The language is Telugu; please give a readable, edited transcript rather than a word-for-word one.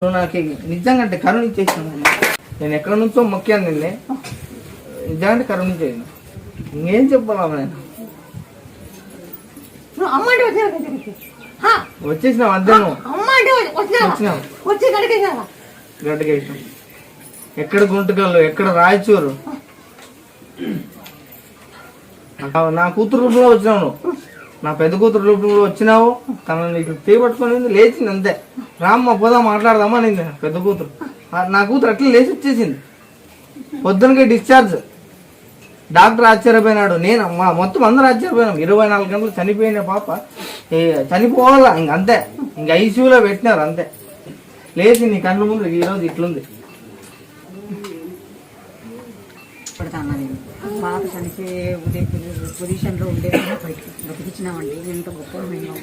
నువ్వు నాకు నిజంగా అంటే కరుణించేసినావు. నేను ఎక్కడి నుంచో మొక్కాను నిన్నే, నిజంగా కరుణించేసిన. ఇంకేం చెప్పాలా నేను? వచ్చేసినావు మధ్యాహ్నం గడ్డకేసినాం. ఎక్కడ గుంటకల్లు, ఎక్కడ రాయచూరు, నా కూతురు రూపంలో వచ్చినావు నువ్వు, నా పెద్ద కూతురు రూపంలో వచ్చినావు. తనని ఇక్కడ తీపట్టుకొని లేచింది అంతే. రామ్మ పోదా మాట్లాడదామా నింది పెద్ద కూతురు. నా కూతురు అట్లా లేచి వచ్చేసింది. పొద్దునకే డిశ్చార్జ్. డాక్టర్ ఆశ్చర్యపోయినాడు, నేను మొత్తం అందరూ ఆశ్చర్యపోయినాం. 24 గంటలు చనిపోయిన పాప చనిపోవాలా ఇంక అంతే. ఇంక ఐసీయూలో పెట్టినారు అంతే. లేచి నీ కళ్ళ ముందు ఈరోజు ఇట్లుంది. పాప చనిపోయే పొజిషన్లో ఉండేది బతికించినామండి. ఎంత గొప్ప మేము